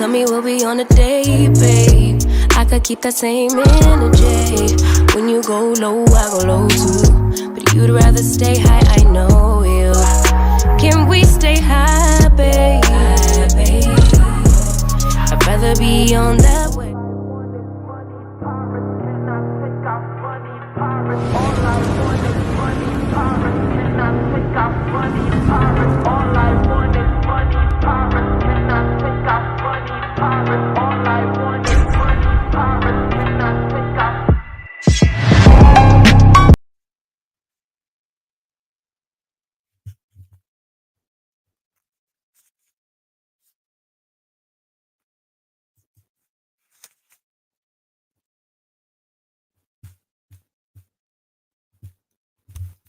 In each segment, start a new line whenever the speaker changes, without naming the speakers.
Tell me we'll be on a date, babe. I could keep that same energy. When you go low, I go low too. But you'd rather stay high, I know you. Can we stay high, babe? I'd rather be on that way.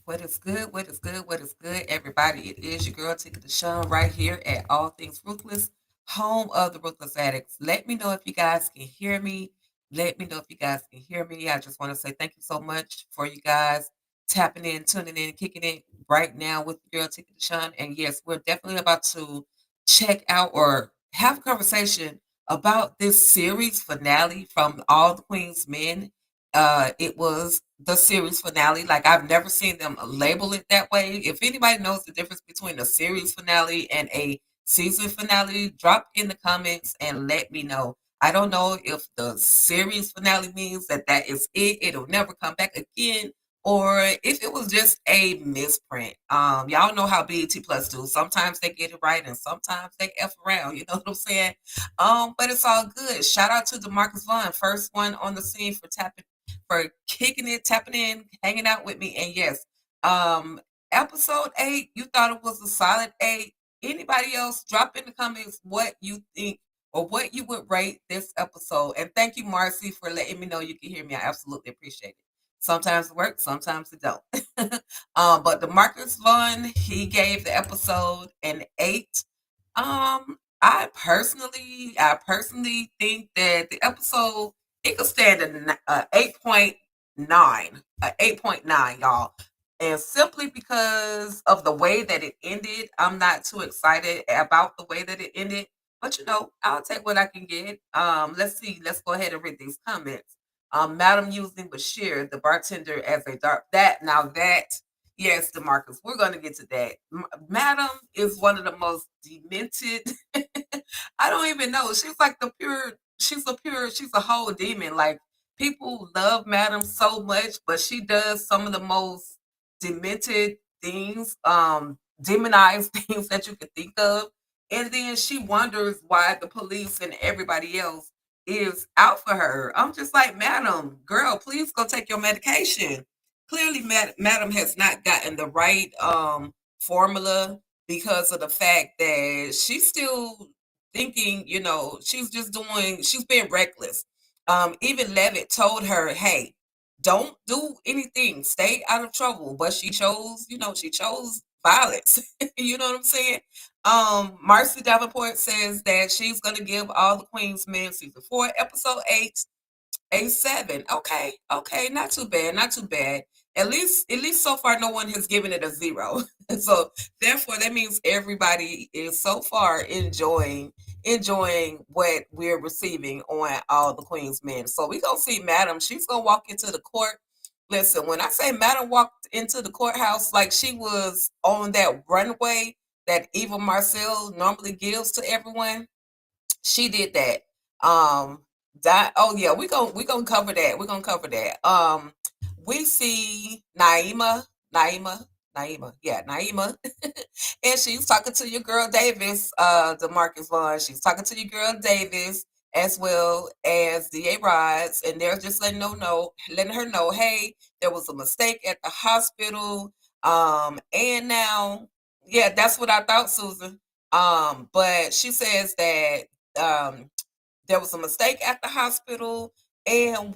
What is good? What is good? What is good, everybody? It is your girl, Tika Deshawn, right here at All Things Ruthless, home of the Ruthless Addicts. Let me know if you guys can hear me. Let me know if you guys can hear me. I just want to say thank you so much for you guys tapping in, tuning in, kicking it right now with your girl, Tika Deshawn. And yes, we're definitely about to check out or have a conversation about this series finale from All the Queen's Men. It was the series finale. Like, I've never seen them label it that way. If anybody knows the difference between a series finale and a season finale, drop in the comments and let me know. I don't know if the series finale means that that is it. It'll never come back again, or if it was just a misprint. Y'all know how BET Plus do. Sometimes they get it right and sometimes they F around. You know what I'm saying? But it's all good. Shout out to DeMarcus Vaughn, first one on the scene for kicking it, tapping in, hanging out with me. And yes, episode 8, you thought it was a solid 8. Anybody else, drop in the comments what you think or what you would rate this episode. And thank you, Marcy, for letting me know you can hear me. I absolutely appreciate it. Sometimes it works, sometimes it don't. But the Marcus Vaughn, he gave the episode an 8. I personally think that the episode, it could stand a 8.9, a 8.9, y'all. And simply because of the way that it ended, I'm not too excited about the way that it ended. But I'll take what I can get. Let's see. Let's go ahead and read these comments. Madam using Bashir, the bartender, as a dark. Yes, DeMarcus, we're going to get to that. Madam is one of the most demented. I don't even know. She's like she's a whole demon. Like, people love Madam so much, but she does some of the most demented things, demonized things that you could think of. And then she wonders why the police and everybody else is out for her. I'm just like, Madam, girl, please go take your medication. Clearly, Madam has not gotten the right formula because of the fact that she's still thinking, she's being reckless. Even Levitt told her, hey, don't do anything, stay out of trouble. But she chose violence. You know what I'm saying? Marcy Davenport says that she's going to give All the Queen's Men season 4, episode 8, a 7. Okay, not too bad, not too bad. At least so far, no one has given it a 0. So therefore, that means everybody is so far enjoying what we're receiving on All the Queen's Men. So we gonna see Madam. She's gonna walk into the court. Listen, when I say Madam walked into the courthouse like she was on that runway that Eva Marcel normally gives to everyone, she did that. Oh yeah, we gonna cover that. We're gonna cover that. We see Naima, and she's talking to your girl Davis, DeMarcus Vaughn. She's talking to your girl Davis as well as DA Rods, and they're just letting her know, hey, there was a mistake at the hospital. And now, yeah, that's what I thought, Susan. But she says that there was a mistake at the hospital, and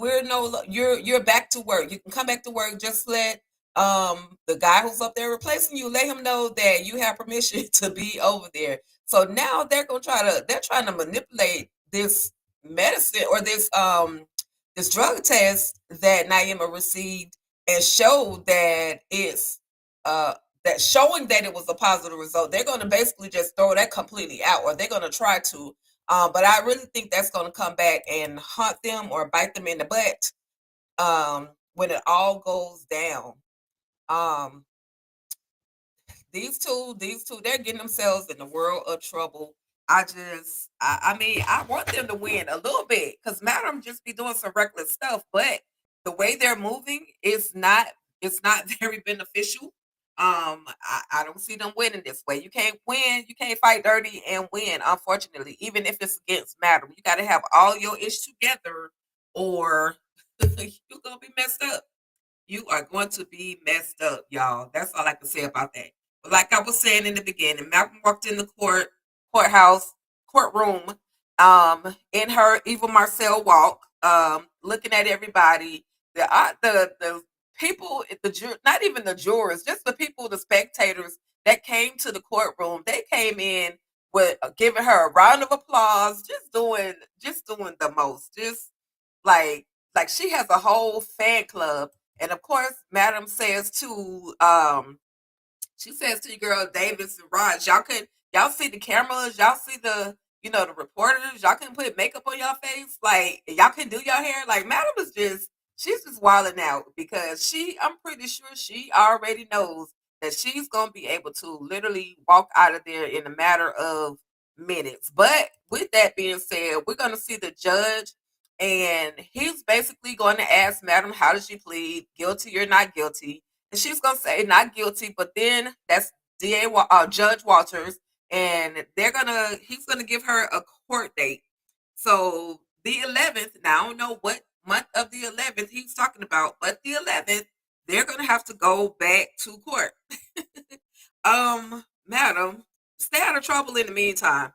you're back to work. You can come back to work. Just let the guy who's up there replacing you, let him know that you have permission to be over there. So now they're trying to manipulate this medicine or this drug test that Naima received and show that it's that showing that it was a positive result. They're going to basically just throw that completely out, or they're going to try to But I really think that's going to come back and haunt them or bite them in the butt when it all goes down. Um, these two, they're getting themselves in the world of trouble. I mean, I want them to win a little bit because Madam just be doing some reckless stuff, but the way they're moving is not, it's not very beneficial. I don't see them winning this way. You can't win, you can't fight dirty and win, unfortunately, even if it's against Madam. You got to have all your ish together, or you're gonna be messed up. You are going to be messed up, y'all. That's all I can say about that. But like I was saying in the beginning, Malcolm walked in the courtroom, in her Eva Marcel walk, looking at everybody. The people, not even the jurors, just the people, the spectators that came to the courtroom. They came in with giving her a round of applause, just doing the most, just like like she has a whole fan club. And of course, Madam says to she says to your girl Davis and Raj, y'all see the cameras, y'all see the reporters, y'all can put makeup on y'all face, like y'all can do your hair. Like Madam is just, she's just wilding out because I'm pretty sure she already knows that she's gonna be able to literally walk out of there in a matter of minutes. But with that being said, we're gonna see the judge, and he's basically going to ask Madam, how does she plead, guilty or not guilty? And she's gonna say not guilty, but then that's Judge Walters, and he's gonna give her a court date. So the 11th. Now I don't know what month of the 11th he's talking about, but the 11th they're gonna have to go back to court. Madam, stay out of trouble in the meantime.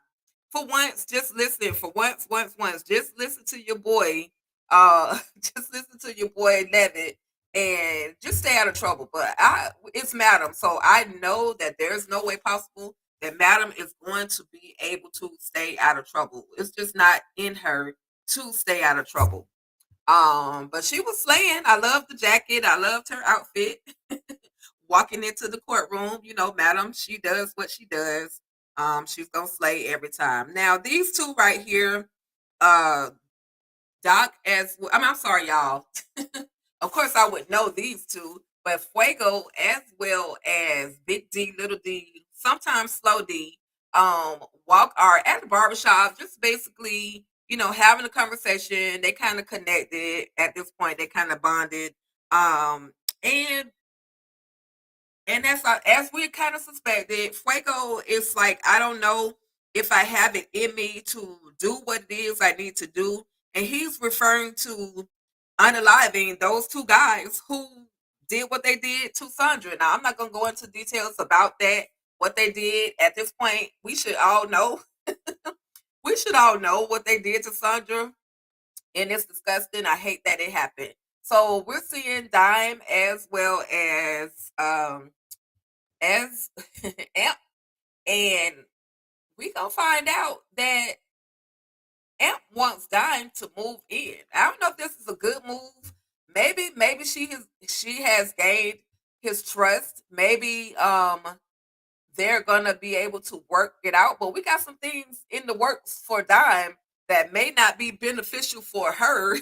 For once, just listen. For once, just listen to your boy. Just listen to your boy Levitt, and just stay out of trouble. But it's Madam, so I know that there's no way possible that Madam is going to be able to stay out of trouble. It's just not in her to stay out of trouble. But she was slaying. I loved the jacket. I loved her outfit. Walking into the courtroom, Madam, she does what she does. She's gonna slay every time. Now, these two right here, uh, Doc as well, I'm sorry, y'all. Of course, I would know these two, but Fuego as well as Big D, Little D, sometimes Slow D, walk are at the barbershop, just basically, having a conversation. They kind of connected at this point. They kind of bonded. And as we kind of suspected, Fuego is like, I don't know if I have it in me to do what it is I need to do. And he's referring to unaliving those two guys who did what they did to Sandra. Now, I'm not going to go into details about that, what they did at this point. We should all know. We should all know what they did to Sandra. And it's disgusting. I hate that it happened. So we're seeing Dime as well as Amp, and we gonna find out that Amp wants Dime to move in. I don't know if this is a good move. Maybe she has gained his trust. Maybe they're gonna be able to work it out. But we got some things in the works for Dime that may not be beneficial for her.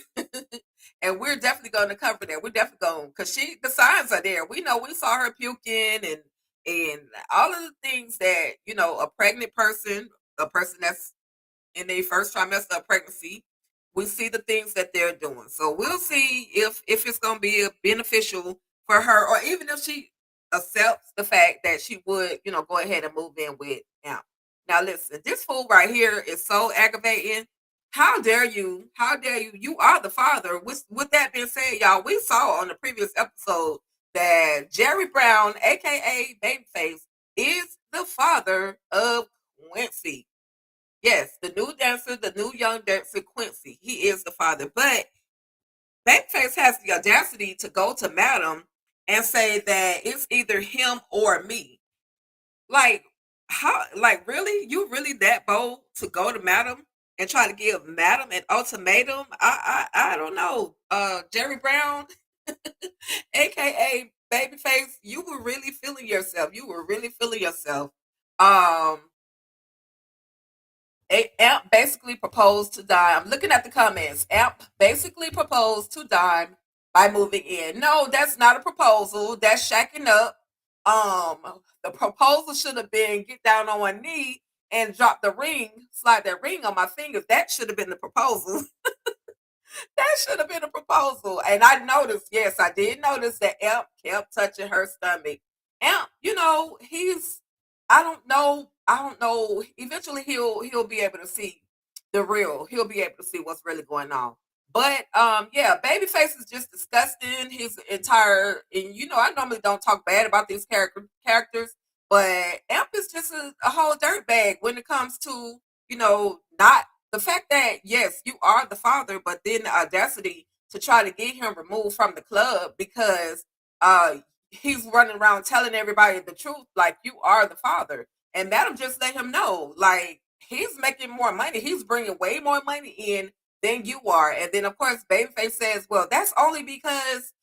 And we're definitely going to cover that. We're definitely going, because the signs are there. We know, we saw her puking and all of the things that, a pregnant person, a person that's in their first trimester of pregnancy, we see the things that they're doing. So we'll see if it's going to be beneficial for her, or even if she accepts the fact that she would, go ahead and move in with him. Now listen, this fool right here is so aggravating. How dare you? How dare you? You are the father. With that being said, y'all, we saw on the previous episode that Jerry Brown, aka Babyface, is the father of Quincy. Yes, the new dancer, the new young dancer, Quincy. He is the father. But Babyface has the audacity to go to Madam and say that it's either him or me. Like, how, like, really? You really that bold to go to Madam and try to give Madam an ultimatum? I don't know. Jerry Brown, aka Babyface, you were really feeling yourself. You were really feeling yourself. Um, Amp basically proposed to Dime. I'm looking at the comments. Amp basically proposed to Dime by moving in. No, that's not a proposal. That's shacking up. The proposal should have been get down on one knee and drop the ring, slide that ring on my finger. That should have been the proposal. That should have been a proposal. And I noticed, yes, I did notice that Amp kept touching her stomach. Amp, I don't know. Eventually he'll be able to see the real. He'll be able to see what's really going on. But yeah, Babyface is just disgusting. His entire and I normally don't talk bad about these characters, but Amp is just a whole dirtbag when it comes to, not the fact that yes, you are the father, but then the audacity to try to get him removed from the club because uh he's running around telling everybody the truth, like you are the father. And Madam just let him know, like he's making more money. He's bringing way more money in than you are. And then of course Babyface says, well, that's only because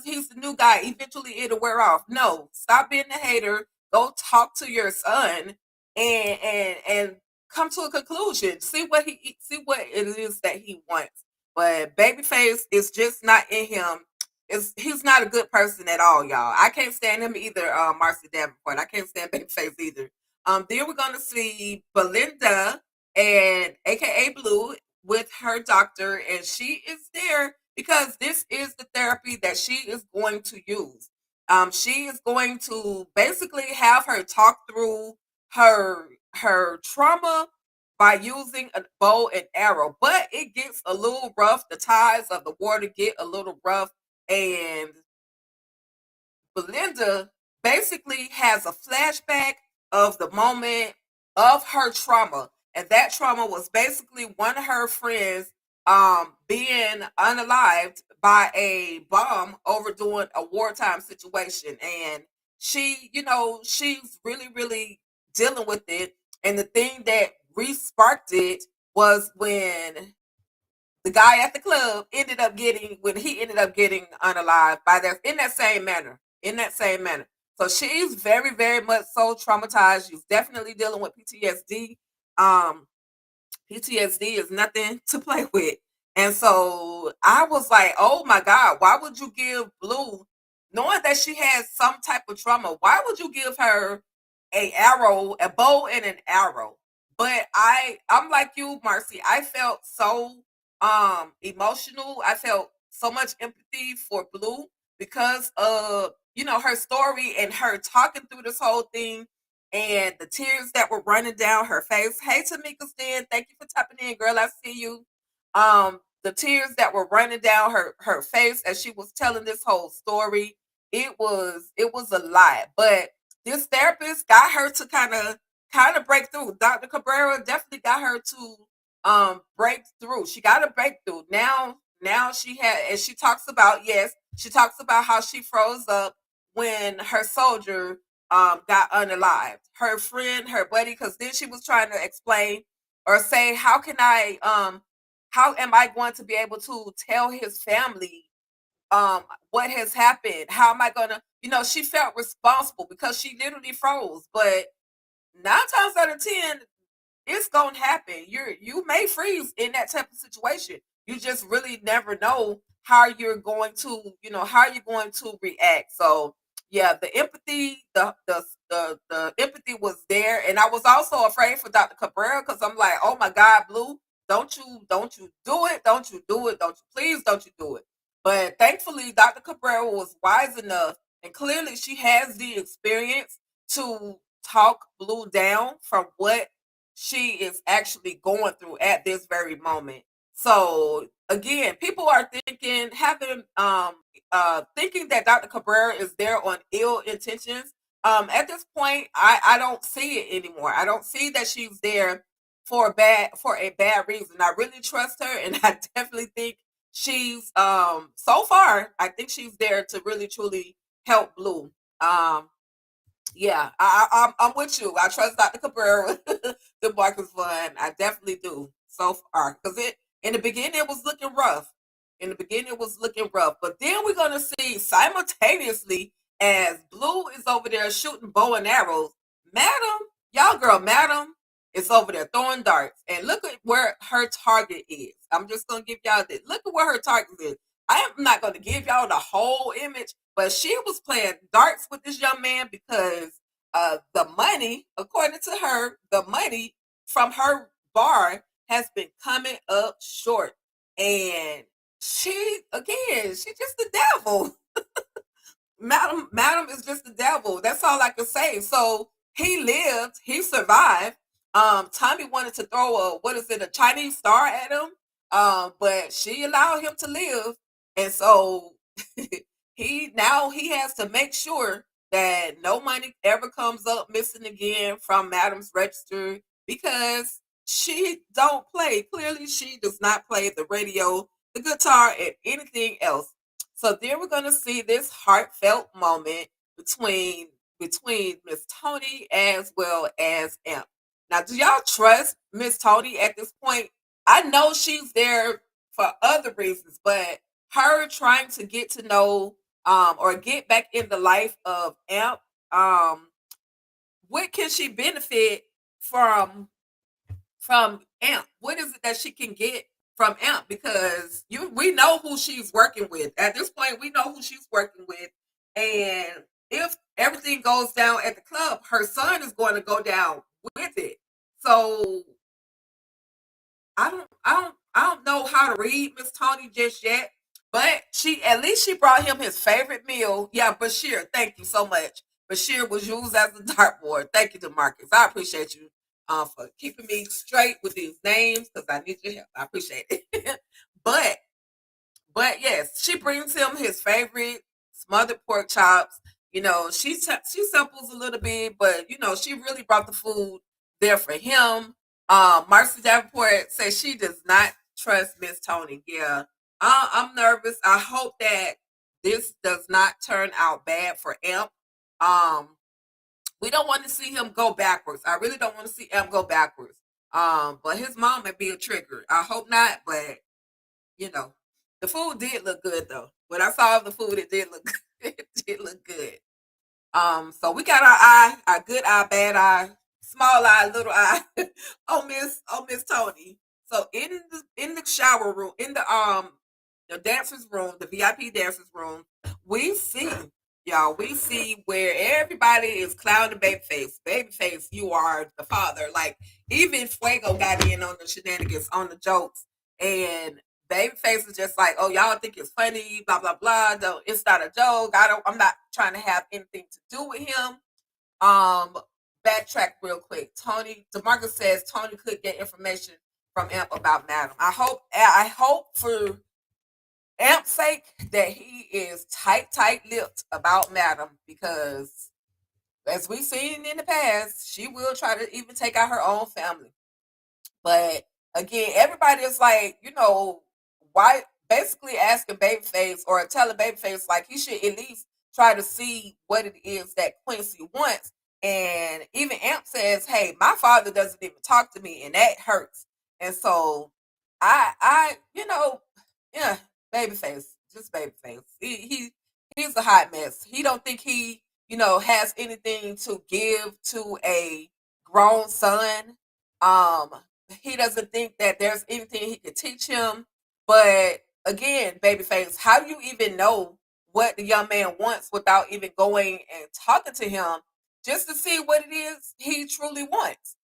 he's the new guy. Eventually it'll wear off. No, stop being a hater. Go talk to your son and come to a conclusion. See what it is that he wants. But Babyface is just not in him. He's not a good person at all, y'all. I can't stand him either, Marcy Davenport. I can't stand Babyface either. Then we're gonna see Belinda and AKA Blue with her doctor, and she is there because this is the therapy that she is going to use. She is going to basically have her talk through her trauma by using a bow and arrow, but it gets a little rough. The tides of the water get a little rough, and Belinda basically has a flashback of the moment of her trauma. And that trauma was basically one of her friends being unalived by a bomb over doing a wartime situation. And she's really, really dealing with it. And the thing that re-sparked it was the guy at the club ended up getting unalive by that in that same manner. In that same manner. So she's very, very much so traumatized. She's definitely dealing with PTSD. Um, PTSD is nothing to play with. And so I was like, oh my God, why would you give Blue, knowing that she has some type of trauma, why would you give her a bow and an arrow? But I'm like you, Marcy. I felt so emotional. I felt so much empathy for Blue because of her story and her talking through this whole thing and the tears that were running down her face. Hey, Tamika Stan, thank you for tapping in, girl. I see you. The tears that were running down her face as she was telling this whole story. It was a lot, but this therapist got her to kind of break through. Dr. Cabrera definitely got her to break through. She got a breakthrough. Now she talks about, yes, she talks about how she froze up when her soldier got unalived. Her friend, her buddy, because then she was trying to explain or say, how am I going to be able to tell his family what has happened? How am I gonna, she felt responsible because she literally froze. But 9 times out of 10, it's gonna happen. You may freeze in that type of situation. You just really never know how you're going to react. So yeah, the empathy, the empathy was there, and I was also afraid for Dr. Cabrera because I'm like, oh my God, Blue, don't you do it, don't you do it, don't you please don't you do it. But thankfully, Dr. Cabrera was wise enough, and clearly she has the experience to talk Blue down from what she is actually going through at this very moment. So again, people are thinking that Dr. Cabrera is there on ill intentions. At this point, I don't see it anymore. I don't see that she's there for a bad reason. I really trust her, and I definitely think she's so far. I think she's there to really truly help Blue. Yeah, I'm with you. I trust Dr. Cabrera. The mark is fun. I definitely do so far because it in the beginning it was looking rough. In the beginning it was looking rough, but then we're gonna see simultaneously as Blue is over there shooting bow and arrows. Madam, y'all girl, Madam. It's over there throwing darts. And look at where her target is. I'm just gonna give y'all this. Look at where her target is. I am not gonna give y'all the whole image, but she was playing darts with this young man because the money, according to her, the money from her bar has been coming up short. And she, again, she's just the devil. Madam is just the devil. That's all I can say. So he lived, he survived. Tommy wanted to throw a Chinese star at him. But she allowed him to live. And so he has to make sure that no money ever comes up missing again from Madam's register because she don't play. Clearly she does not play the radio, the guitar, and anything else. So then we're going to see this heartfelt moment between Miss Toni as well as Imp. Now, do y'all trust Miss Toni at this point? I know she's there for other reasons, but her trying to get to know or get back in the life of Imp, what can she benefit from Amp? What is it that she can get from Amp? Because we know who she's working with. At this point, we know who she's working with. And if everything goes down at the club, her son is going to go down with it. So I don't know how to read Miss Toni just yet. But at least she brought him his favorite meal. Yeah, Bashir, thank you so much. Bashir was used as a dartboard. Thank you, DeMarcus. I appreciate you for keeping me straight with these names because I need your help. I appreciate it. but yes, she brings him his favorite smothered pork chops. She samples a little bit, but she really brought the food there for him. Marcy Davenport says she does not trust Miss Toni. Yeah, I'm nervous. I hope that this does not turn out bad for Imp. We don't want to see him go backwards. I really don't want to see Imp go backwards. But his mom may be a trigger. I hope not, but the food did look good though. When I saw the food, it did look good. It did look good. So we got our good eye, bad eye, small eye, little eye on Miss Toni. So in the shower room, in the dancers room, the VIP dancers room, we see we see where everybody is clowning Babyface. Babyface, you are the father. Like even Fuego got in on the shenanigans, on the jokes, and Babyface is just like, oh, y'all think it's funny, blah blah blah. No, it's not a joke. I'm not trying to have anything to do with him. Backtrack real quick. DeMarcus says Toni could get information from Amp about Madam. I hope for Amp's sake that he is tight-lipped about Madam because as we've seen in the past, she will try to even take out her own family. But again, everybody is like, why basically asking Babyface or telling Babyface like he should at least try to see what it is that Quincy wants. And even Amp says, hey, my father doesn't even talk to me and that hurts. And so yeah, Babyface, just Babyface. He's a hot mess. He don't think he, has anything to give to a grown son. He doesn't think that there's anything he could teach him. But again, Babyface, how do you even know what the young man wants without even going and talking to him just to see what it is he truly wants?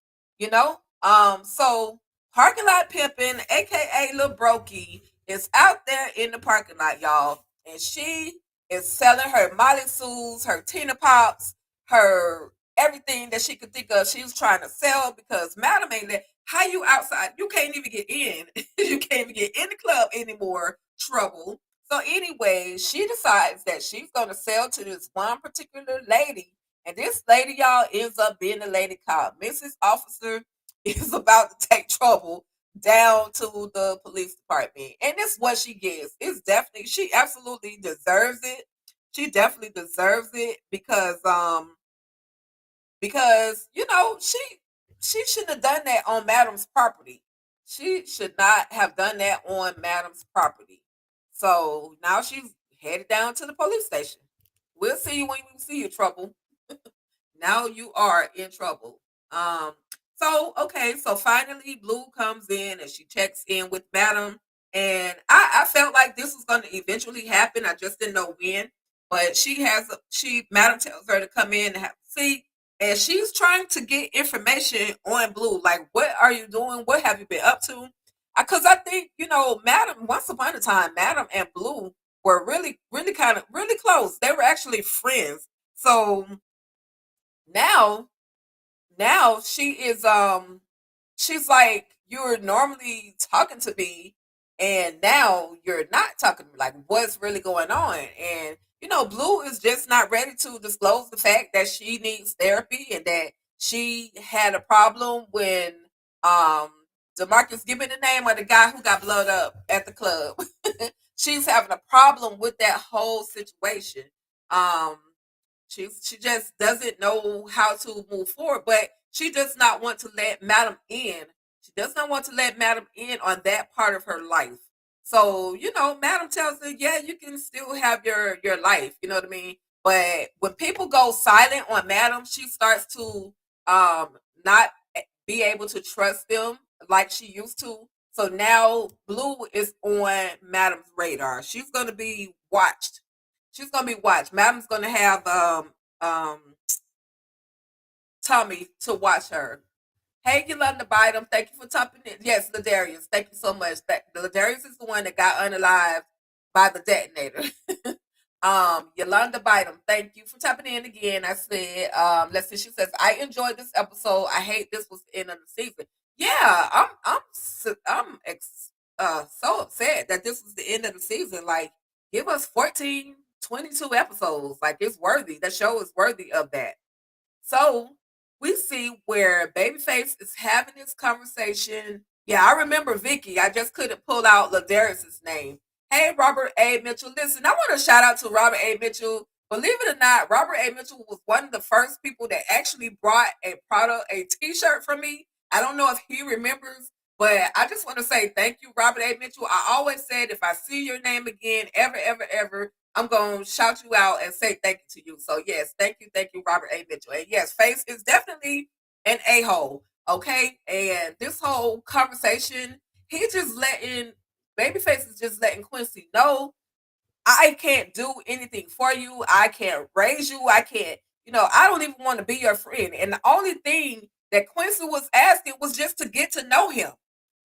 So parking lot pimping, aka Lil Brokey, is out there in the parking lot, y'all, and she is selling her Molly Sues, her Tina Pops, her everything that she could think of. She was trying to sell because Madam ain't there. How you outside? You can't even get in. You can't even get in the club anymore. Trouble. So anyway, she decides that she's going to sell to this one particular lady, and this lady, y'all, ends up being a lady cop. Mrs. Officer is about to take trouble down to the police department. And this is what she gets. It's definitely, she absolutely deserves it. She definitely deserves it because she shouldn't have done that on Madam's property. She should not have done that on Madam's property. So now she's headed down to the police station. We'll see you when we see you, trouble. Now you are in trouble. So, okay, so finally Blue comes in and she checks in with Madam. And I felt like this was going to eventually happen. I just didn't know when. But Madam tells her to come in and have a seat. And she's trying to get information on Blue. Like, what are you doing? What have you been up to? Because I think, Madam, once upon a time, Madam and Blue were really, really kind of really close. They were actually friends. So now she's like, you're normally talking to me and now you're not talking to me. Like, what's really going on? And Blue is just not ready to disclose the fact that she needs therapy and that she had a problem when um DeMarcus, give me the name of the guy who got blown up at the club. She's having a problem with that whole situation. um she just doesn't know how to move forward, but she does not want to let Madam in. She does not want to let Madam in on that part of her life. So, Madam tells her, yeah, you can still have your life, you know what I mean? But when people go silent on Madam, she starts to not be able to trust them like she used to. So now Blue is on Madam's radar. She's gonna be watched. She's gonna be watched. Madam's gonna have um Tommy to watch her. Hey, Yolanda Bynum, thank you for topping in. Yes, Ladarius, thank you so much. Ladarius is the one that got unalived by the detonator. Yolanda Bynum, thank you for tapping in again. I said, let's see. She says, I enjoyed this episode. I hate this was the end of the season. Yeah, I'm so upset that this was the end of the season. Like, give us 14, 22 episodes. Like, it's worthy. The show is worthy of that. So we see where Babyface is having this conversation. Yeah, I remember Vicky. I just couldn't pull out Ladarius's name. Hey, Robert A. Mitchell. Listen, I want to shout out to Robert A. Mitchell. Believe it or not, Robert A. Mitchell was one of the first people that actually brought a T-shirt for me. I don't know if he remembers, but I just want to say thank you, Robert A. Mitchell. I always said if I see your name again, ever, ever, ever, I'm going to shout you out and say thank you to you. So, yes, thank you, Robert A. Mitchell. And yes, Face is definitely an a-hole, okay? And this whole conversation, Babyface is just letting Quincy know I can't do anything for you. I can't raise you. I can't, I don't even want to be your friend. And the only thing that Quincy was asking was just to get to know him.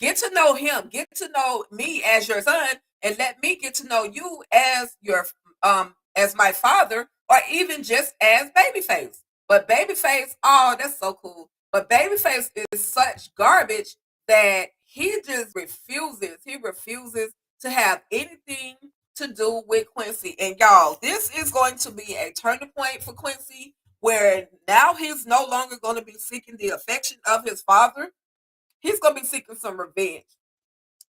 Get to know him. Get to know me as your son and let me get to know you as my father or even just as Babyface. But Babyface, oh, that's so cool. But Babyface is such garbage that he just refuses. He refuses to have anything to do with Quincy. And y'all, this is going to be a turning point for Quincy where now he's no longer going to be seeking the affection of his father. He's going to be seeking some revenge.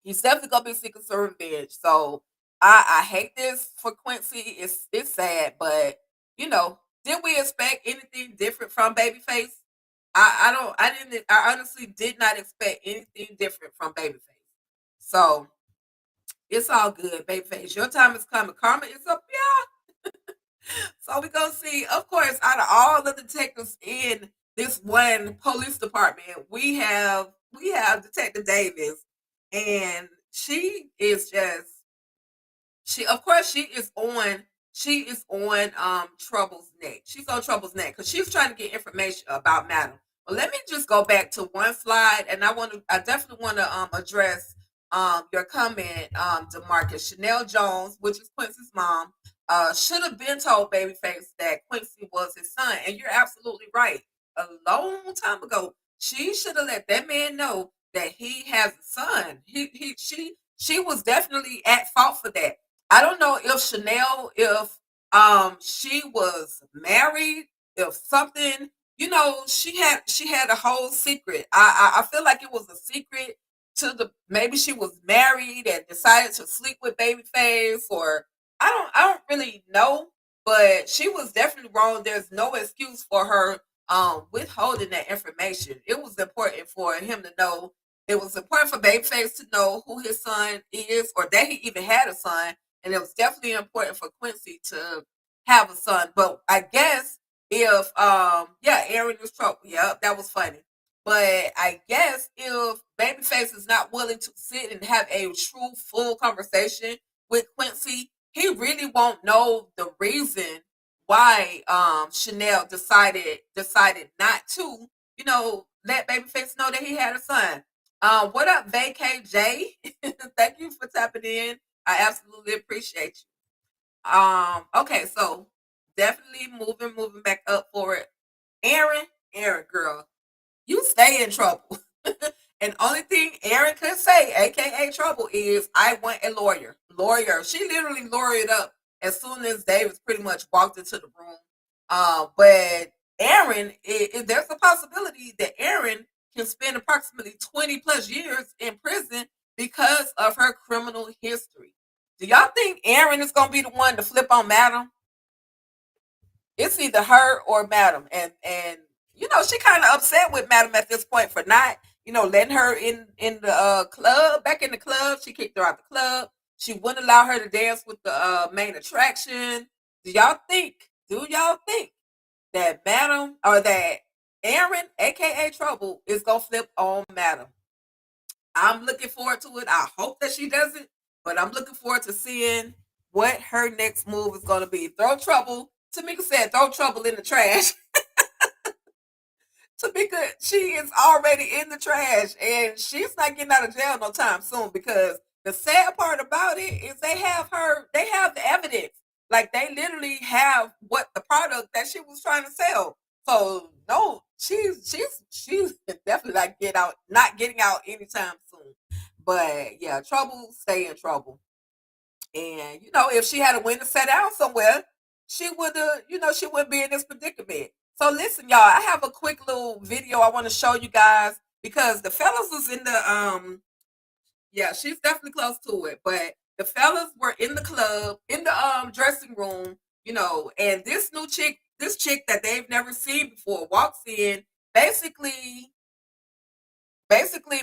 He's definitely going to be seeking some revenge. So I hate this for Quincy. It's sad, but did we expect anything different from Babyface? I honestly did not expect anything different from Babyface. So it's all good, Babyface. Your time is coming. Karma is up, yeah. So we're gonna see. Of course, out of all the detectives in this one police department, we have Detective Davis, and she is on Trouble's neck. She's on Trouble's neck because she's trying to get information about Madam. But let me just go back to one slide, and I definitely want to address your comment, DeMarcus. Chanel Jones, which is Quincy's mom, should have been told Babyface that Quincy was his son, and you're absolutely right. A long time ago, she should have let that man know that he has a son. She was definitely at fault for that. I don't know if Chanel, if she was married, if something, she had a whole secret. I feel like it was a secret to the maybe she was married and decided to sleep with Babyface, or I don't really know, but she was definitely wrong. There's no excuse for her withholding that information. It was important for him to know. It was important for Babyface to know who his son is, or that he even had a son, and it was definitely important for Quincy to have a son. But I guess if yeah, Aaron was trouble. Yeah, that was funny. But I guess if Babyface is not willing to sit and have a true, full conversation with Quincy, he really won't know the reason why Chanel decided not to, let Babyface know that he had a son. What up, Vacay J? Thank you for tapping in. I absolutely appreciate you. Okay, so definitely moving back up for it. Aaron, girl, you stay in trouble. And only thing Aaron could say, aka trouble, is I want a lawyer. Lawyer. She literally lawyered up as soon as Davis pretty much walked into the room. But Aaron, there's a possibility that Aaron can spend approximately 20 plus years in prison because of her criminal history. Do y'all think Aaron is gonna be the one to flip on Madam? It's either her or Madam, and she kind of upset with Madam at this point for not letting her in the club, back in the club. She kicked her out the club. She wouldn't allow her to dance with the main attraction. Do y'all think that Madam, or that Aaron, aka Trouble, is gonna flip on Madam? I'm looking forward to it. I hope that she doesn't, but I'm looking forward to seeing what her next move is going to be. Throw trouble. Tamika said, throw trouble in the trash. Tamika, she is already in the trash, and she's not getting out of jail no time soon, because the sad part about it is they have the evidence. Like, they literally have the product that she was trying to sell. So no, she's definitely not getting out anytime soon. But yeah, trouble, stay in trouble. And if she had a win to set down somewhere, she would she wouldn't be in this predicament. So listen, y'all, I have a quick little video I want to show you guys, because the fellas was in the yeah, she's definitely close to it. But the fellas were in the club, in the dressing room, and this chick that they've never seen before walks in. Basically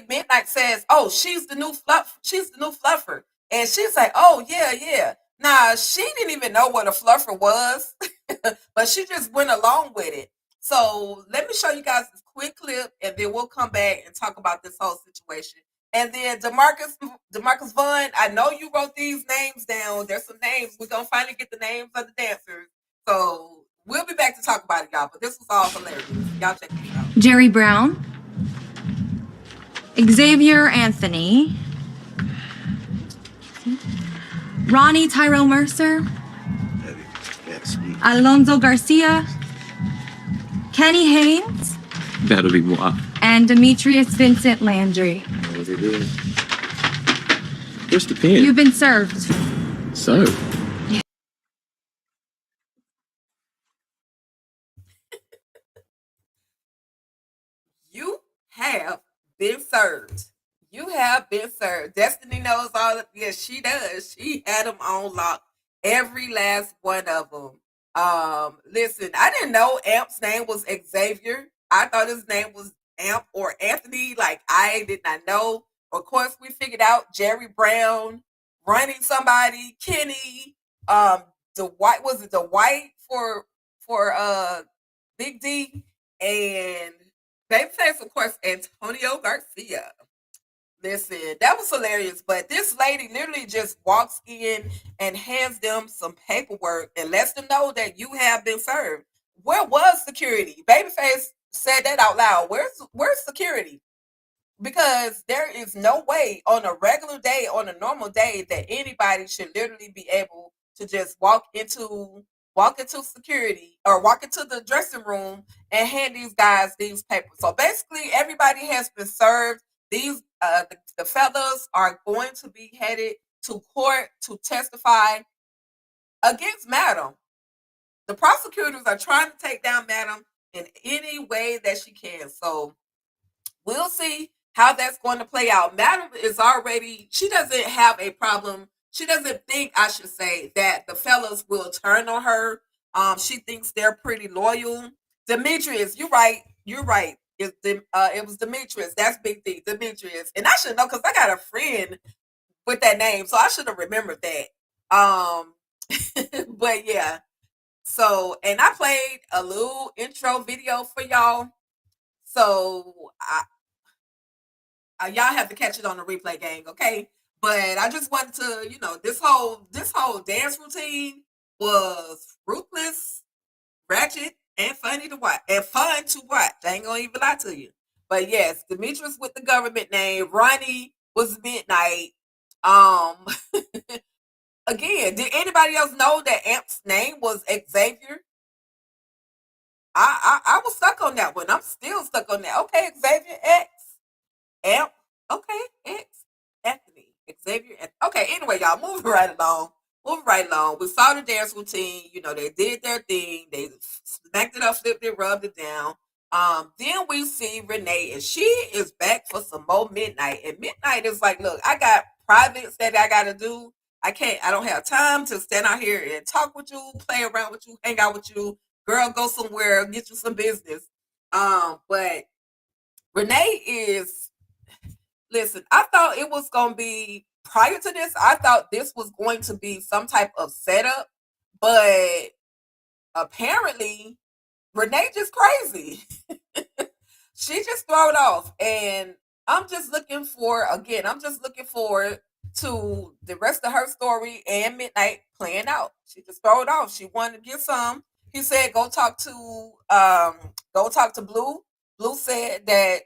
Midnight says, "Oh, she's the new fluffer." And she's like, "Oh, yeah, yeah." Nah, she didn't even know what a fluffer was, but she just went along with it. So let me show you guys this quick clip, and then we'll come back and talk about this whole situation. And then Demarcus Vaughn, I know you wrote these names down. There's some names. We're gonna finally get the names of the dancers. So we'll be back to talk about it, y'all. But this was all hilarious. Y'all check this out.
Jerry Brown, Xavier Anthony, Ronnie Tyrell Mercer, Alonzo Garcia, Kenny Haynes,
That'll be moi.
and Demetrius Vincent Landry.
Where's the pen?
You've been served.
So,
You have been served. You have been served. Destiny knows all of, yes, she does. She had them on lock. Every last one of them. Listen, I didn't know Amp's name was Xavier. I thought his name was Amp or Anthony. Like, I did not know. Of course, we figured out Jerry Brown running somebody, Kenny, Dwight, was it Dwight for Big D, and Babyface, of course, Antonio Garcia. Listen, that was hilarious. But this lady literally just walks in and hands them some paperwork and lets them know that you have been served. Where was security? Babyface said that out loud. Where's security? Because there is no way on a regular day, on a normal day, that anybody should literally be able to just walk into security or walk into the dressing room and hand these guys these papers. So basically, everybody has been served. These the fellas are going to be headed to court to testify against Madam. The prosecutors are trying to take down Madam in any way that she can. So we'll see how that's going to play out. Madam she doesn't have a problem. She doesn't think, I should say, that the fellas will turn on her. She thinks they're pretty loyal. Demetrius, you're right. It was Demetrius. That's Big D, Demetrius. And I should know, because I got a friend with that name, so I should have remembered that. But yeah. So, and I played a little intro video for y'all. So y'all have to catch it on the replay, gang, okay? But I just wanted to, this whole dance routine was ruthless, ratchet, and funny to watch, and fun to watch. I ain't gonna even lie to you. But yes, Demetrius with the government name, Ronnie was Midnight. Um, again, did anybody else know that Amp's name was Xavier? I was stuck on that one. I'm still stuck on that. Okay, Xavier X. Amp. Okay, X. Anthony. Xavier. Okay, anyway, y'all, moving right along. Moving right along. We saw the dance routine. They did their thing. They smacked it up, flipped it, rubbed it down. Then we see Renee, and she is back for some more Midnight. And Midnight is like, look, I got privates that I gotta do. I don't have time to stand out here and talk with you, play around with you, hang out with you. Girl, go somewhere, get you some business. But Renee is, listen, I thought it was going to be, prior to this, I thought this was going to be some type of setup, but apparently Renee just crazy. She just throw it off. And I'm just looking forward to the rest of her story and Midnight playing out. She just throw it off. She wanted to get some. He said, go talk to Blue. Blue said that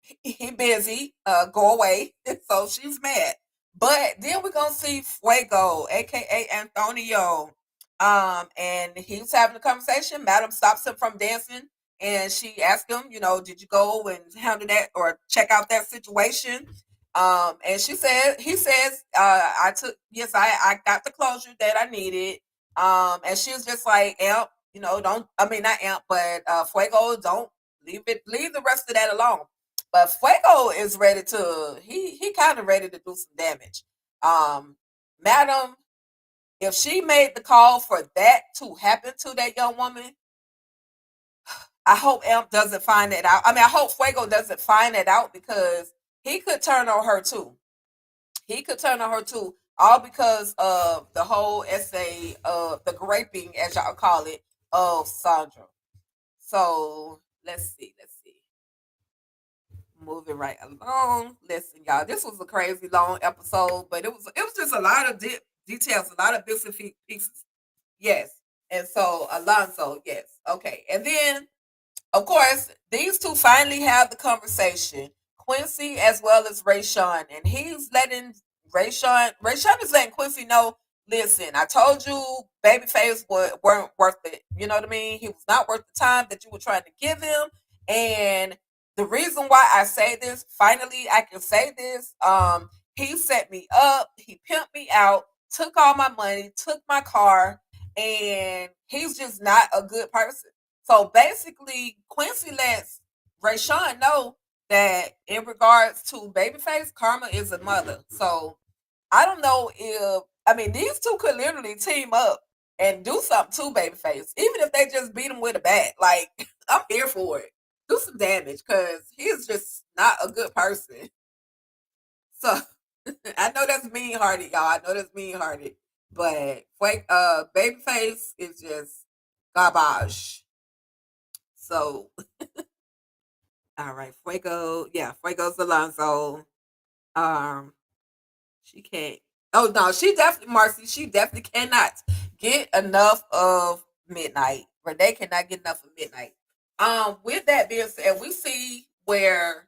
he busy, go away. So she's mad. But then we're gonna see Fuego, aka Antonio. And he was having a conversation. Madam stops him from dancing and she asked him, did you go and handle that or check out that situation? And he says, I got the closure that I needed. And she was just like, Amp, not Amp, but Fuego, don't leave the rest of that alone. But Fuego is ready to, he kind of ready to do some damage. Madam, if she made the call for that to happen to that young woman, I hope Amp doesn't find it out. I hope Fuego doesn't find it out, because he could turn on her too. All because of the whole essay of the graping, as y'all call it, of Sandra. So let's see. Moving right along. Listen, y'all, this was a crazy long episode, but it was just a lot of details, a lot of bits and pieces. Yes. And so Alonzo, yes. Okay. And then, of course, these two finally have the conversation. Quincy as well as Rayshawn. And he's letting Rayshawn is letting Quincy know, listen, I told you Babyface weren't worth it. You know what I mean? He was not worth the time that you were trying to give him. And the reason why I say this, finally I can say this, he set me up, he pimped me out, took all my money, took my car, and he's just not a good person. So basically, Quincy lets Rayshawn know that in regards to Babyface, karma is a mother. So I don't know if, these two could literally team up and do something to Babyface, even if they just beat him with a bat. Like, I'm here for it. Do some damage, because he's just not a good person. So I know that's mean-hearted, y'all. I know that's mean-hearted. But Babyface is just garbage. So all right, Fuego's Alonzo. She can't. Oh no, she definitely cannot get enough of Midnight. Renee cannot get enough of Midnight. With that being said, we see where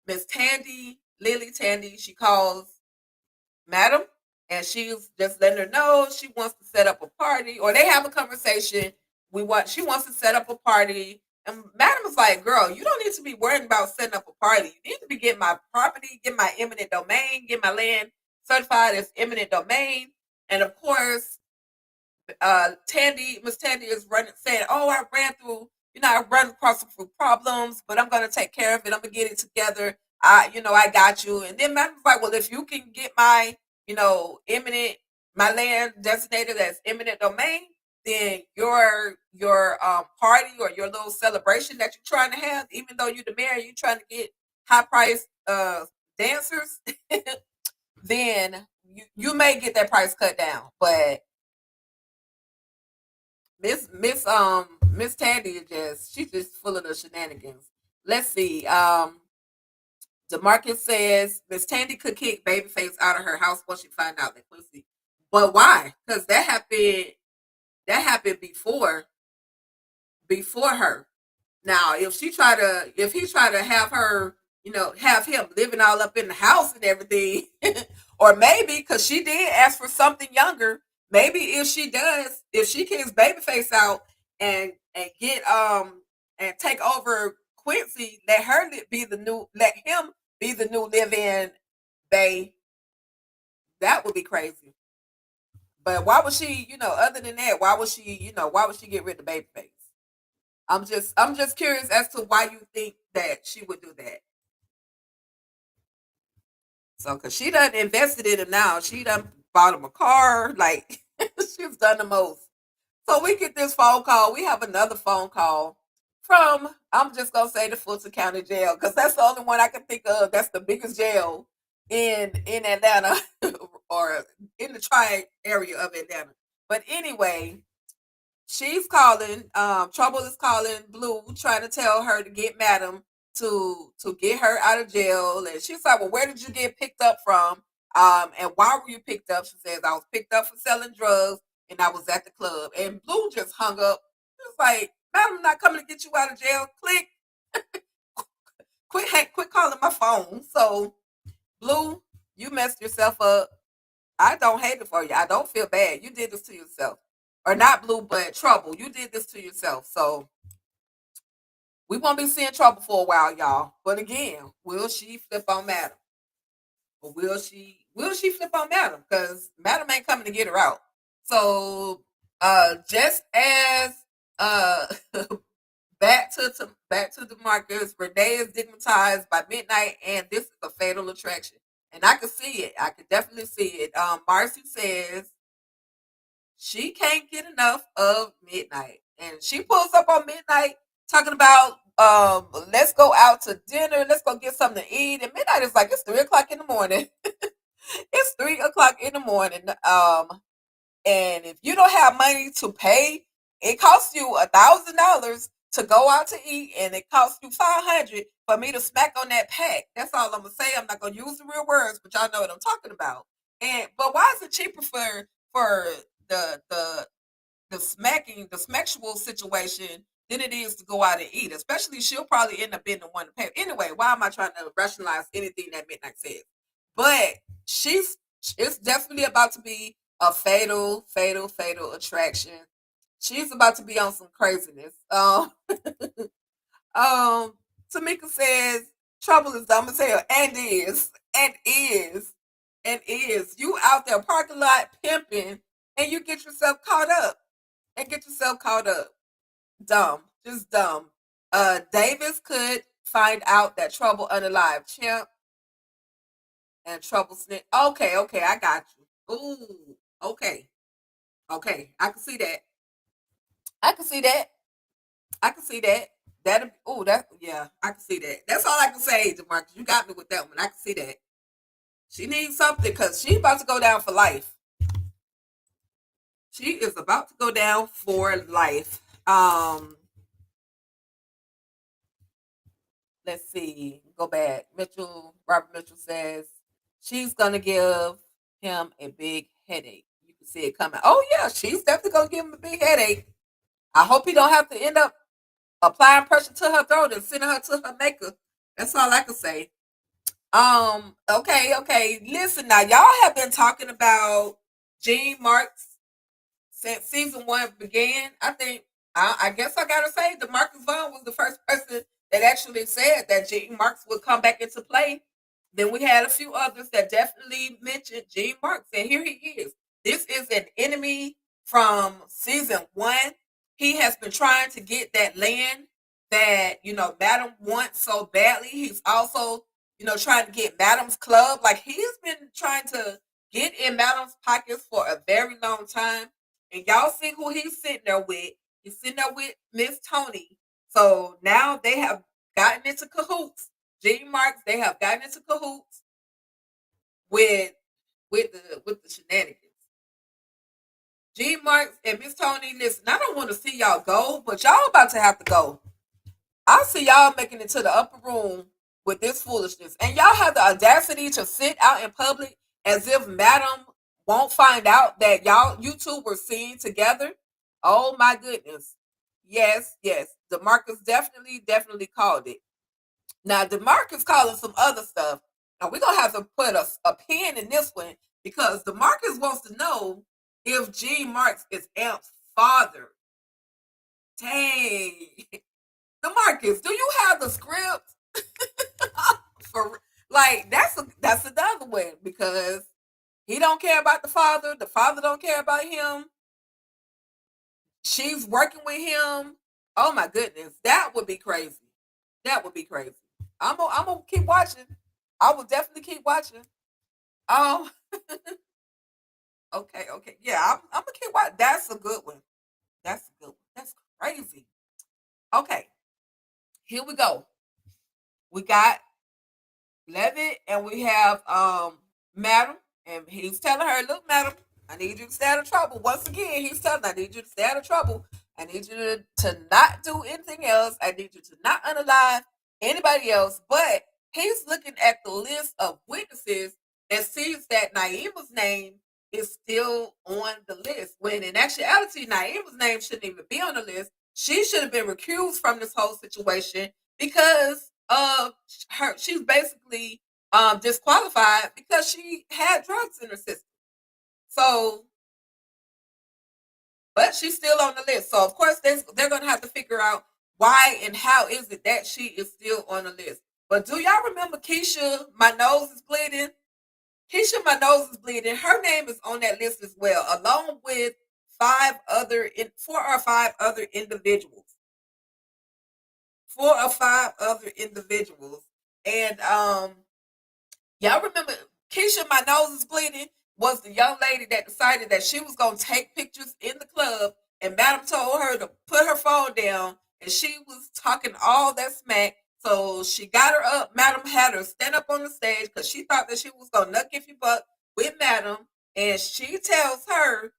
Miss Tandy, she calls Madam, and she's just letting her know she wants to set up a party, or they have a conversation. She wants to set up a party, and Madam is like, "Girl, you don't need to be worrying about setting up a party. You need to be getting my property, get my eminent domain, get my land certified as eminent domain." And of course, Miss Tandy is saying, "Oh, I run across a few problems, but I'm gonna take care of it. I'm gonna get it together. I got you." And then Madam's like, "Well, if you can get my, my land designated as eminent domain, then your party or your little celebration that you're trying to have, even though you're the mayor, you're trying to get high priced dancers, then you may get that price cut down, but." Miss Tandy she's just full of the shenanigans. let's see. DeMarcus says Miss Tandy could kick Babyface out of her house once she find out that Quincy. But why? Because that happened. That happened before her. Now, if he tried to have her, have him living all up in the house and everything, or maybe because she did ask for something younger, maybe if she kicks Babyface out and get and take over Quincy, let him be the new live-in bae, that would be crazy. But why would she, other than that, why would she get rid of Babyface? I'm just curious as to why you think that she would do that. So, cause she done invested in him now. She done bought him a car. Like she's done the most. So we get this phone call. We have another phone call from, I'm just gonna say, the Fulton County Jail, because that's the only one I can think of. That's the biggest jail in Atlanta or in the tri-area of Atlanta. But anyway, she's calling. Trouble is calling Blue, trying to tell her to get Madam to get her out of jail. And she's like, "Well, where did you get picked up from? And why were you picked up?" She says, "I was picked up for selling drugs, and I was at the club." And Blue just hung up. She was like, "Madam, I'm not coming to get you out of jail. Click, quit calling my phone." So, Blue, you messed yourself up. I don't hate it for you. I don't feel bad. You did this to yourself. Or not Blue, but Trouble. You did this to yourself. So we won't be seeing Trouble for a while, y'all. But again, will she flip on Madam? Or will she flip on Madam? Because Madam ain't coming to get her out. So just as back to the markers, Renee is stigmatized by midnight, and this is a fatal attraction. And I can see it. I can definitely see it. Marcy says she can't get enough of midnight. And she pulls up on midnight talking about let's go out to dinner, let's go get something to eat. And midnight is like, it's 3 o'clock in the morning. It's 3 o'clock in the morning. And if you don't have money to pay, it costs you $1,000 to go out to eat, and it costs you $500 for me to smack on that pack. That's all I'm gonna say. I'm not gonna use the real words, but y'all know what I'm talking about. But why is it cheaper for the sexual situation than it is to go out and eat? Especially, she'll probably end up being the one to pay. Anyway, why am I trying to rationalize anything that Midnight says? But it's definitely about to be a fatal attraction. She's about to be on some craziness. Tamika says Trouble is dumb as hell, and is you out there parking lot pimping, and you get yourself caught up. Dumb, just dumb. Davis could find out that Trouble unalive Champ and Trouble snitch. Okay, I got you. Ooh, okay, I can see that. I can see that. Yeah, I can see that. That's all I can say, DeMarcus. You got me with that one. I can see that. She needs something because she's about to go down for life. She is about to go down for life. Let's see. Go back. Robert Mitchell says she's gonna give him a big headache. You can see it coming. Oh yeah, she's definitely gonna give him a big headache. I hope he don't have to end up applying pressure to her throat and sending her to her maker. That's all I can say. Okay. Listen now, y'all have been talking about Gene Marks since season 1 began. I guess I gotta say DeMarcus Vaughn was the first person that actually said that Gene Marks would come back into play. Then we had a few others that definitely mentioned Gene Marks, and here he is. This is an enemy from season 1. He has been trying to get that land that, Madam wants so badly. He's also, trying to get Madam's club. Like, he's been trying to get in Madam's pockets for a very long time. And y'all see who he's sitting there with. He's sitting there with Miss Toni. So now they have gotten into cahoots. Gene Marks, they have gotten into cahoots with the shenanigans. Gene Marks and Miss Toni, listen, I don't want to see y'all go, but y'all about to have to go. I I see y'all making it to the upper room with this foolishness, and y'all have the audacity to sit out in public as if Madam won't find out that you two were seen together. Oh my goodness. Yes, yes. DeMarcus definitely called it. Now DeMarcus calling some other stuff. Now we're gonna have to put a pin in this one because DeMarcus wants to know if Gene Marks is Amp's father. Dang. DeMarcus, do you have the script? For like that's another one because he don't care about the father don't care about him, she's working with him. Oh my goodness, that would be crazy. I'm gonna keep watching. I will definitely keep watching. um okay, yeah, I'm gonna keep watching. That's a good one. That's crazy. Okay, here we go. We got Levitt and we have Madam, and he's telling her, look, Madam, I need you to stay out of trouble. Once again, he's telling her, I need you to stay out of trouble. I need you to not do anything else. I need you to not unalive anybody else. But he's looking at the list of witnesses and sees that Naima's name is still on the list. When in actuality, Naima's name shouldn't even be on the list. She should have been recused from this whole situation because she's basically disqualified because she had drugs in her system. So, but she's still on the list. So of course they're going to have to figure out why and how is it that she is still on the list. But do y'all remember Keisha, My Nose is Bleeding? Keisha, My Nose is Bleeding. Her name is on that list as well, along with 4 or 5 other individuals. 4 or 5 other individuals. And y'all remember Keisha, My Nose is Bleeding was the young lady that decided that she was going to take pictures in the club, and Madam told her to put her phone down, and she was talking all that smack. So she got her up. Madam had her stand up on the stage because she thought that she was going to nuck if you buck with Madam, and she tells her,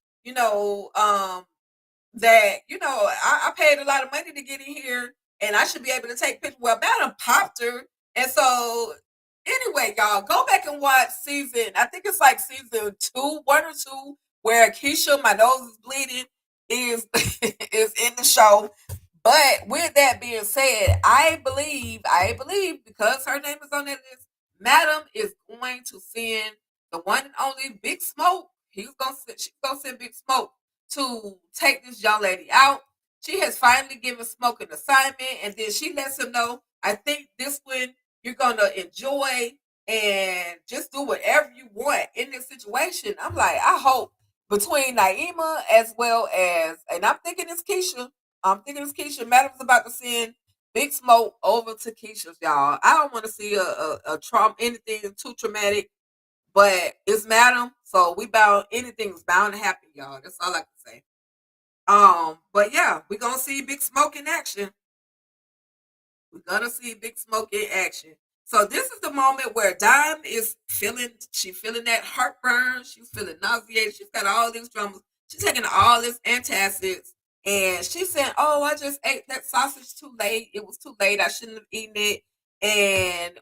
that, I paid a lot of money to get in here and I should be able to take pictures. Well, Madam popped her. And so anyway, y'all, go back and watch season, I think it's like season 2, 1 or 2, where Keisha, My Nose is Bleeding is is in the show. But with that being said, I believe because her name is on that list, Madam is going to send the one and only Big Smoke. She's gonna send Big Smoke to take this young lady out. She has finally given Smoke an assignment, and then she lets him know, I think this one you're gonna enjoy and just do whatever you want in this situation. I'm like, I hope between Naima as well as, and I'm thinking it's Keisha. Madam's about to send Big Smoke over to Keisha's, y'all. I don't want to see a trauma, anything too traumatic, but it's Madam, so anything's bound to happen, y'all. That's all I can say. But yeah, we're gonna see Big Smoke in action. So this is the moment where Dime is feeling that heartburn, she's feeling nauseated, she's got all these drummers, she's taking all this antacids, and she said, oh, I just ate that sausage too late. It was too late. I shouldn't have eaten it. And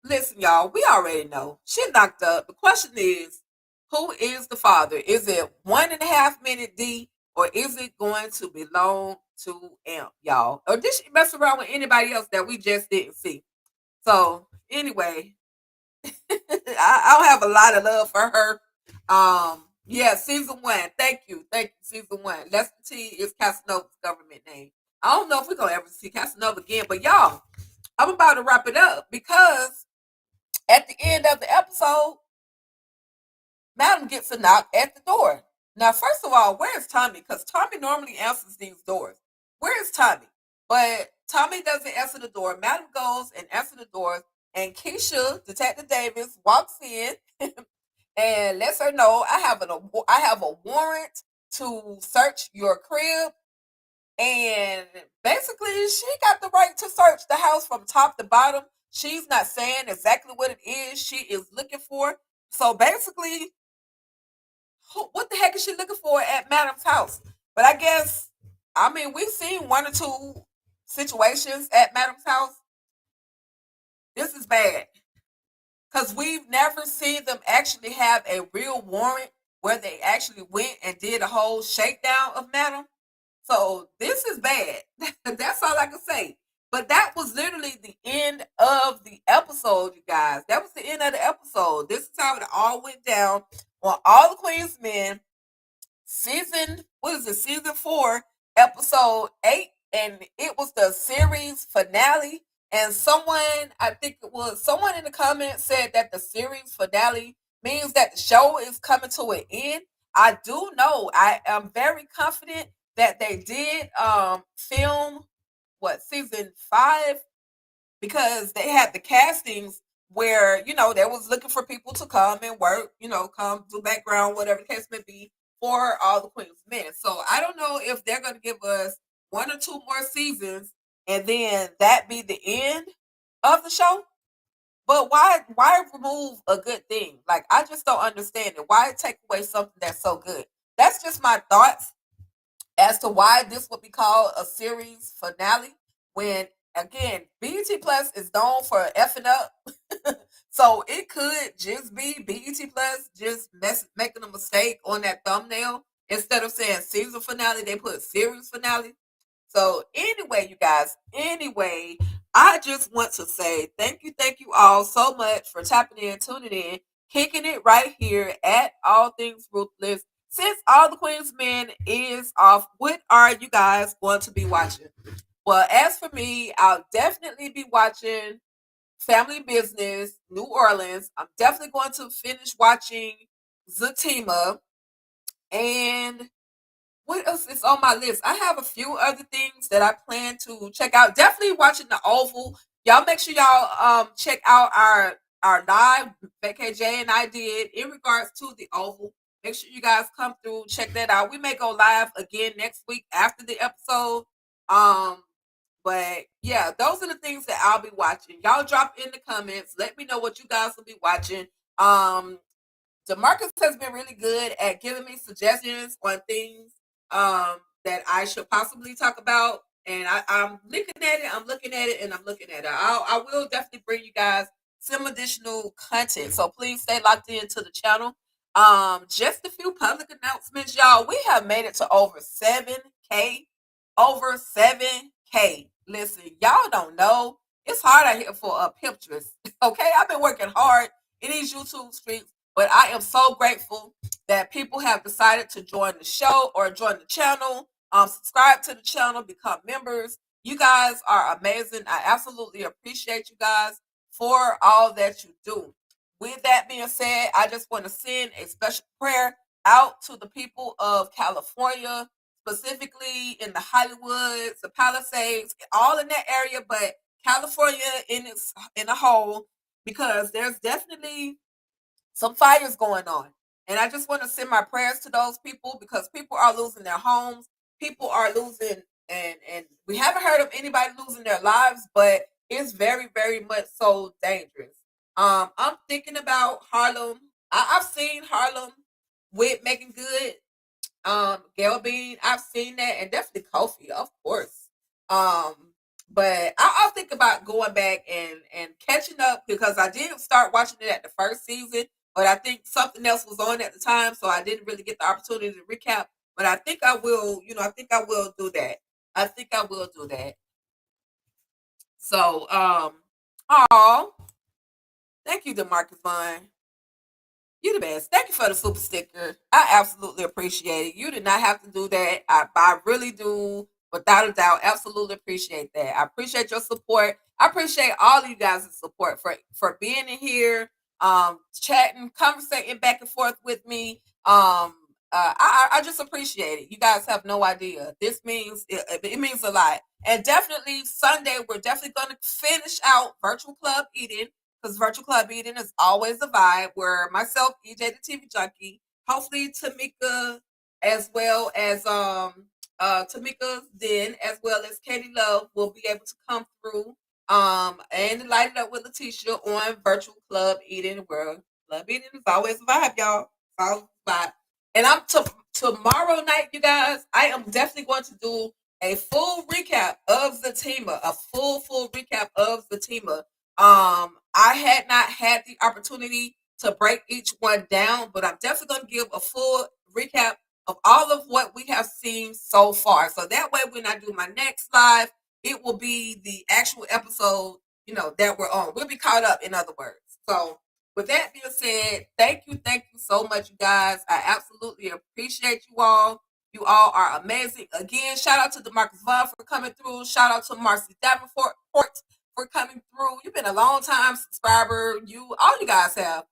listen, y'all, we already know she knocked up. The question is, who is the father? Is it 1.5 minute D, or is it going to belong to Amp, y'all? Or did she mess around with anybody else that we just didn't see? So anyway, I don't have a lot of love for her. Yeah, season 1. Thank you, season 1. Lester T is Casanova's government name. I don't know if we're gonna ever see Casanova again, but y'all, I'm about to wrap it up because at the end of the episode, Madam gets a knock at the door. Now, first of all, where is Tommy? Because Tommy normally answers these doors. Where is Tommy? But Tommy doesn't answer the door. Madam goes and answers the door, and Keisha, Detective Davis, walks in and lets her know, I have a warrant to search your crib. And basically, she got the right to search the house from top to bottom. She's not saying exactly what it is she is looking for. So basically, what the heck is she looking for at Madam's house? But I guess, we've seen 1 or 2 situations at Madam's house, this is bad. Because we've never seen them actually have a real warrant where they actually went and did a whole shakedown of Madam. So this is bad. That's all I can say. But that was literally the end of the episode, you guys. That was the end of the episode. This is how it all went down on All the Queen's Men, season 4, episode 8, and it was the series finale. And I think it was someone in the comments said that the series finale means that the show is coming to an end. I do know, I am very confident that they did film season 5, because they had the castings where, they was looking for people to come and work, come do background, whatever the case may be, for All the Queen's Men. So I don't know if they're going to give us 1 or 2 more seasons and then that be the end of the show. But why remove a good thing? Like, I just don't understand it. Why take away something that's so good? That's just my thoughts as to why this would be called a series finale, when, again, BET Plus is known for effing up. So it could just be BET Plus just making a mistake on that thumbnail. Instead of saying season finale, they put series finale. So anyway, you guys, I just want to say thank you all so much for tapping in, tuning in, kicking it right here at All Things Ruthless. Since All the Queen's Men is off, what are you guys going to be watching? Well, as for me, I'll definitely be watching Family Business, New Orleans. I'm definitely going to finish watching Zatima. And what else is on my list? I have a few other things that I plan to check out. Definitely watching The Oval. Y'all make sure y'all check out our live KJ and I did in regards to The Oval. Make sure you guys come through, check that out. We may go live again next week after the episode. But yeah, those are the things that I'll be watching. Y'all drop in the comments. Let me know what you guys will be watching. DeMarcus has been really good at giving me suggestions on things that I should possibly talk about. And I'm looking at it. I will definitely bring you guys some additional content. So please stay locked into the channel. Just a few public announcements, y'all. We have made it to over 7K. Over 7K. Listen, y'all don't know. It's hard out here for a pimptress. Okay, I've been working hard in these YouTube streets, but I am so grateful that people have decided to join the show or join the channel, subscribe to the channel, become members. You guys are amazing. I absolutely appreciate you guys for all that you do. With that being said, I just want to send a special prayer out to the people of California, specifically in the Hollywoods, the Palisades, all in that area, but California in a whole, because there's definitely some fires going on. And I just want to send my prayers to those people, because people are losing their homes. People are losing, and we haven't heard of anybody losing their lives, but it's very, very much so dangerous. I'm thinking about Harlem. I've seen Harlem with Making Good, Gail Bean. I've seen that, and definitely Kofi, of course. But I'll think about going back and catching up, because I didn't start watching it at the first season, but I think something else was on at the time, so I didn't really get the opportunity to recap. But I think I will, I think I will do that. So, thank you, DeMarcus Vaughn. You the best. Thank you for the super sticker. I absolutely appreciate it. You did not have to do that. I really do, without a doubt, absolutely appreciate that. I appreciate your support. I appreciate all of you guys' support for being in here, chatting, conversating back and forth with me. I just appreciate it. You guys have no idea. This means it means a lot. And definitely Sunday, we're definitely going to finish out Virtual Club Eden, because Virtual Club Eden is always a vibe, where myself, EJ the TV Junkie, hopefully Tamika, as well as Tamika Den, as well as Katie Love, will be able to come through and light it up with Letitia on Virtual Club Eden, where Club Eden is always a vibe, y'all. It's always a vibe. And tomorrow night, you guys, I am definitely going to do a full recap of the Zatima, a full recap of the Zatima. I had not had the opportunity to break each one down, but I'm definitely going to give a full recap of all of what we have seen so far. So that way, when I do my next live, it will be the actual episode, that we're on. We'll be caught up, in other words. So with that being said, thank you so much, you guys. I absolutely appreciate you all. You all are amazing. Again, shout out to DeMarcus Vaughn for coming through. Shout out to Marcy Davenport for coming through. You've been a long time subscriber. All you guys have.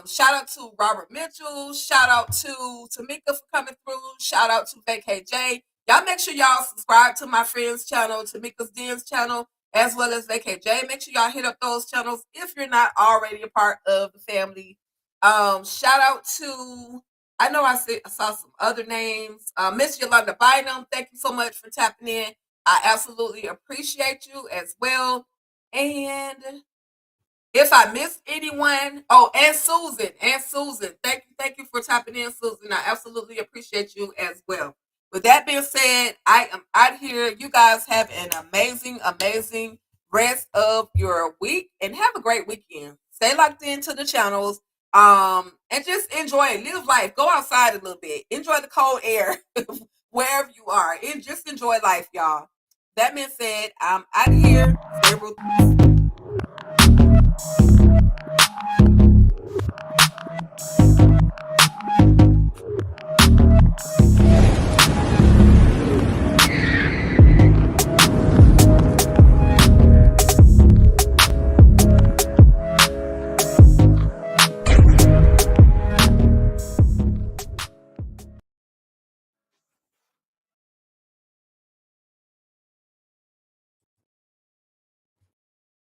Shout out to Robert Mitchell. Shout out to Tamika for coming through. Shout out to VKJ. Y'all make sure y'all subscribe to my friend's channel, Tamika's Den's channel, as well as VKJ. Make sure y'all hit up those channels if you're not already a part of the family. Shout out to, I know I saw some other names. Miss Yolanda Bynum, thank you so much for tapping in. I absolutely appreciate you as well. And if I missed anyone, and Susan, thank you for tapping in, Susan. I absolutely appreciate you as well. With that being said, I am out here. You guys have an amazing rest of your week and have a great weekend. Stay locked into the channels, and just enjoy it. Live life. Go outside a little bit. Enjoy the cold air wherever you are, and just enjoy life, y'all. That being said, I'm out of here. Stay real.